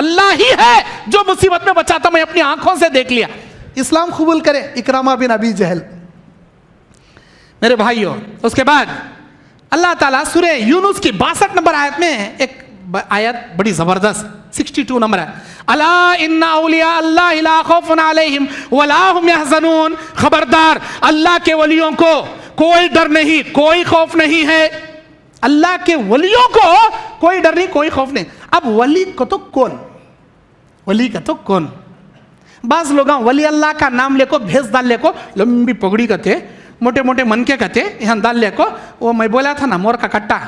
अल्लाह ही है जो मुसीबत में बचाता, मैं अपनी आंखों से देख लिया। इस्लाम कबूल करे इकरामा बिन अबी जहल। मेरे भाइयों, उसके बाद अल्लाह ताला सूरह यूनुस की 62 नंबर आयत में एक आयत बड़ी जबरदस्त 62 नंबर है, अला इन्ना औलिया अल्लाह ला खौफुन अलैहिम वला हुम यहज़नून, खबरदार अल्लाह के वलियों को कोई डर नहीं, कोई खौफ नहीं है। अल्लाह के वलियों को कोई डर नहीं, कोई खौफ नहीं। अब वली को तो कौन, वली का तो कौन? बाज लोग वली अल्लाह का नाम लेको भेस डाल लेको, लंबी पगड़ी का थे, मोटे मोटे मन के कहते यहाँ डाल लेको, वो मैं बोला था ना मोर का कट्टा,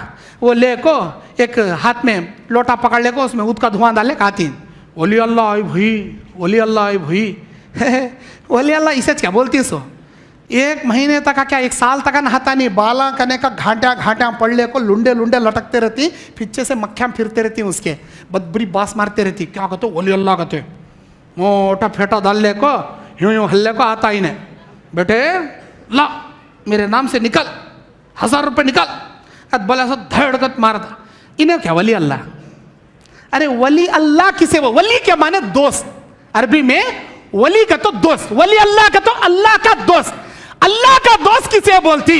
वो लेको एक हाथ में लोटा पकड़ लेको, उसमें ऊद का धुआं डाले खाती, वली अल्लाह आई भई, वली अल्लाह आई भई। वली अल्लाह इसे क्या बोलती सो? एक महीने तक का क्या, एक साल तक नहाता नहीं, बाला करने का घाटिया घाटिया पड़ ले को, लुंडे लुंडे लटकते रहती, पीछे से मक्खियाँ फिरते रहती उसके, बदबुरी बास मारते रहती। क्या कहते वली अल्लाह कहते, मोटा फेटा डाल ले को, यूं यूं हल्ले को आता ही नहीं, बेटे ला मेरे नाम से निकल, 1000 रुपये निकल, बोला सो धड़कत मारता। इन्हें क्या वली अल्लाह? अरे वली अल्लाह किसे, वो वली क्या माने दोस्त, अरबी में वली का तो दोस्त, वली अल्लाह का तो अल्लाह का दोस्त। अल्लाह का दोस्त किसे बोलती?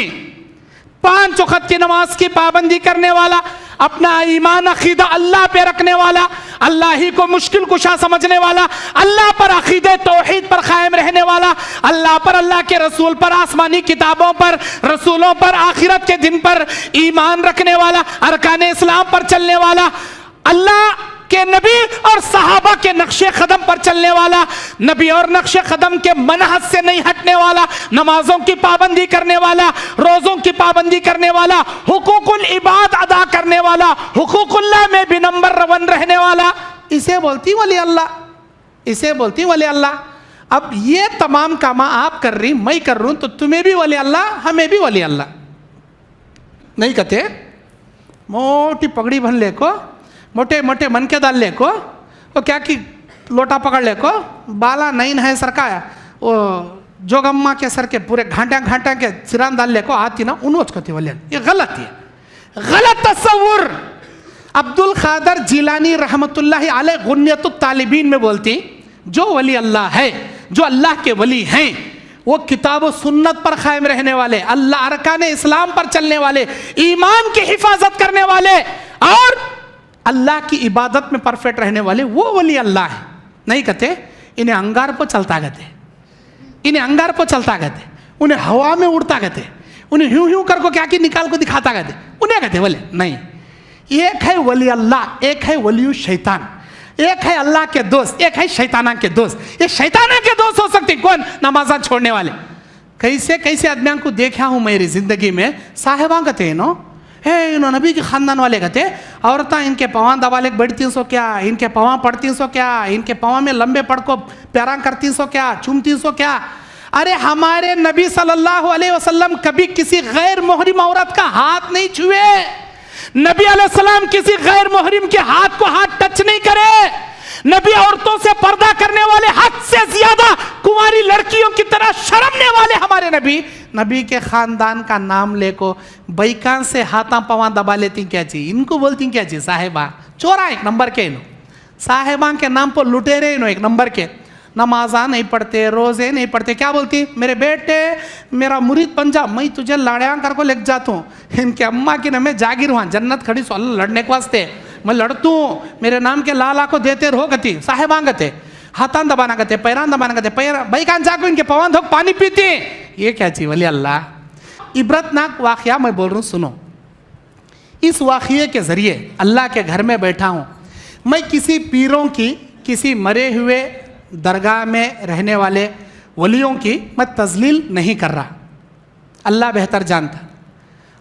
5 वक्त की नमाज की पाबंदी करने वाला, अपना ईमान अकीदा अल्लाह पे रखने वाला, अल्लाह ही को मुश्किल कुशा समझने वाला, अल्लाह पर अकीदे तौहीद पर कायम रहने वाला, अल्लाह पर, अल्लाह के रसूल पर, आसमानी किताबों पर, रसूलों पर, आखिरत के दिन पर ईमान रखने वाला, अरकान इस्लाम पर चलने वाला, अल्लाह के नबी और सहाबा के नक्शे कदम पर चलने वाला, नबी और नक्शे कदम के मनहज से नहीं हटने वाला, नमाजों की पाबंदी करने वाला, रोजों की पाबंदी करने वाला, हुकूकुल इबाद अदा करने वाला, हुकूकुल्लाह में भी नंबर 1 रहने वाला, इसे बोलती वली अल्लाह, इसे बोलती वली अल्लाह। अब ये तमाम काम आप कर रही, मैं कर रहा हूं, तो तुम्हें भी वली अल्लाह, हमें भी वली अल्लाह नहीं कहते। मोटी पगड़ी बन ले को, मोटे मोटे मन के डाल ले को, वो क्या कि लोटा पकड़ ले को, बाला नहीं है सरकाया, वो जोगम्मा के सर के पूरे घाटा घाटा के सिरान डाल ले को आती ना, उन्होंने कहती वली। ये गलत है, गलत तस्वुर। अब्दुल कादर जिलानी रहमतुल्लाहि अलैह गुनियतुत तालिबीन में बोलती, जो वली अल्लाह है, जो अल्लाह के वली हैं, वो किताब और सुन्नत पर कायम रहने वाले, अल्लाह अरकान इस्लाम पर चलने वाले, ईमान की हिफाजत करने वाले और अल्लाह की इबादत में परफेक्ट रहने वाले, वो वली अल्लाह है। नहीं कहते इन्हें अंगार पर चलता कहते, इन्हें अंगार पर चलता कहते, उन्हें हवा में उड़ता कहते, उन्हें ह्यूं ह्यूं कर को क्या कि निकाल को दिखाता कहते, उन्हें कहते वली नहीं। एक है वली अल्लाह, एक है वली शैतान, एक है अल्लाह के दोस्त, एक है शैताना के दोस्त। ये शैताना के दोस्त हो सकते कौन? नमाजा छोड़ने वाले। कैसे कैसे आदमियों को देखा हूं मेरी जिंदगी में, साहेबा कहते हैं नो, हे इन्हों नबी के खानदान वाले कहते, औरतें इनके पवां दबाले बढ़ती सो क्या, इनके पवां पड़ती सो क्या, इनके पवां में लंबे पड़ को प्यारा करती सो क्या, चूमती सो क्या। अरे हमारे नबी सल्लल्लाहु अलैहि वसल्लम कभी किसी गैर मुहरिम औरत का हाथ नहीं छुए, नबी अलैहिस्सलाम किसी गैर मुहरिम के हाथ को हाथ टच नहीं करे, नबी औरतों से पर्दा करने वाले, हद से ज्यादा कुंवारी लड़कियों की तरह शर्मने वाले हमारे नबी, नबी के खानदान का नाम लेको बैकान से हाथा पवा दबा लेती क्या चीज, इनको बोलती क्या चीज? साहेबा चोरा एक नंबर के, इनो साहेबा के नाम पर लुटेरे, इनो एक नंबर के, नमाजा नहीं पढ़ते, रोजे नहीं पढ़ते, क्या बोलती? मेरे बेटे मेरा मुरीद बन जा, मैं तुझे लाड़ियाँ कर को लेके जाता हूँ, इनके अम्मा की न मैं जागिर हुआ, जन्नत खड़ी सो अल्लाह लड़ने के वास्ते, मैं लड़तू हूँ, मेरे नाम के लाला को देते रहो गति, साहेबा गते, हाथान दबाना कहते, पैरान दबाना कहते, पैर भाई कान जाको इनके पवन धोक पानी पीते, ये क्या चीज वली अल्लाह। इबरतनाक वाकया मैं बोल रहा हूँ, सुनो। इस वाकये के जरिए अल्लाह के घर में बैठा हूँ मैं, किसी पीरों की, किसी मरे हुए दरगाह में रहने वाले वलियों की मैं तजलील नहीं कर रहा, अल्लाह बेहतर जानता।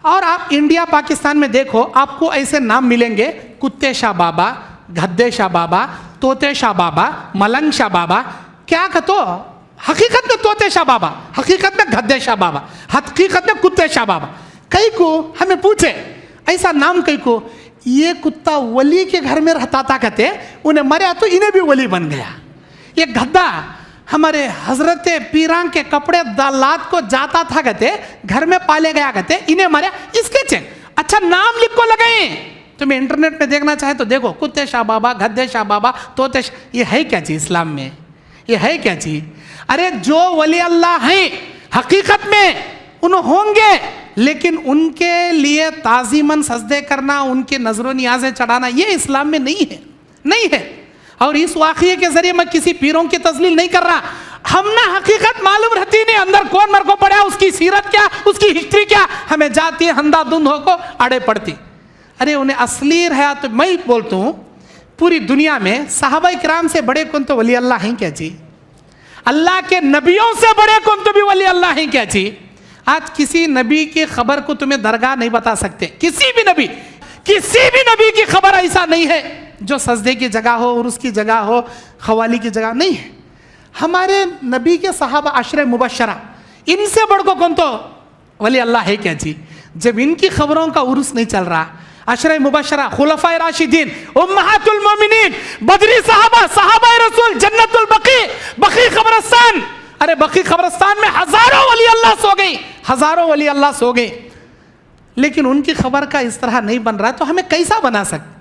और आप इंडिया पाकिस्तान में देखो, आपको ऐसे नाम मिलेंगे, कुत्ते शाह बाबा, गद्दे शाह बाबा, तोते शाह बाबा, मलंग शाह बाबा, क्या कहते, हकीकत में तोते शाह बाबा, हकीकत में गद्दे शाह बाबा, हकीकत में कुत्ते शाह बाबा। कई को हमें पूछे ऐसा नाम, कई को ये कुत्ता वली के घर में रहता था कहते, उन्हें मरा तो इन्हें भी वली बन गया। ये गद्दा हमारे हजरत पीरां के कपड़े दालात को जाता था कहते, घर में पाले गया कहते, इन्हें मरा इसके चेक। अच्छा नाम लिख को लगाए तुम्हें इंटरनेट में देखना चाहे तो देखो, कुत्ते शाह बाबा, गद्दे शाह बाबा, तोते शाह, ये है क्या चीज़ इस्लाम में? ये है क्या चीज़? अरे जो वली अल्लाह हैं हकीकत में उन होंगे, लेकिन उनके लिए ताज़ीमन सजदे करना, उनके नजरों नियाज़ें चढ़ाना, ये इस्लाम में नहीं है, नहीं है। और इस वाक़ये के ज़रिए मैं किसी पीरों की तस्लील नहीं कर रहा, हम ना हकीकत मालूम रहती नहीं, अंदर कौन मर को पड़ा, उसकी सीरत क्या, उसकी हिस्ट्री क्या, हमें जाती है अंधाधुंध होको अड़े पड़ती। अरे उन्हें असली रहा तो मैं बोलता हूँ, पूरी दुनिया में सहाबा किराम से बड़े कौन तो वली अल्लाह हैं क्या जी? अल्लाह के नबियों से बड़े कौन तो भी वली अल्लाह हैं क्या जी? आज किसी नबी की खबर को तुम्हें दरगाह नहीं बता सकते, किसी भी नबी की खबर ऐसा नहीं है जो सजदे की जगह हो और उसकी जगह हो, खवाली की जगह नहीं है। हमारे नबी के सहाबा अशरे मुबशरा, इनसे बढ़ को कौन तो वली अल्लाह है क्या जी? जब इनकी खबरों का उर्स नहीं चल रहा, अशरे मुबशरा, खुलफाए राशिदीन, उम्महातुल मोमिनीन, बदरी सहाबा, सहाबाए रसूल, जन्नतुल बकी, बकी कब्रिस्तान, अरे बकी कब्रिस्तान में हजारों वली अल्लाह सो गई, हजारों वली अल्लाह सो गए, लेकिन उनकी खबर का इस तरह नहीं बन रहा, तो हमें कैसा बना सकते?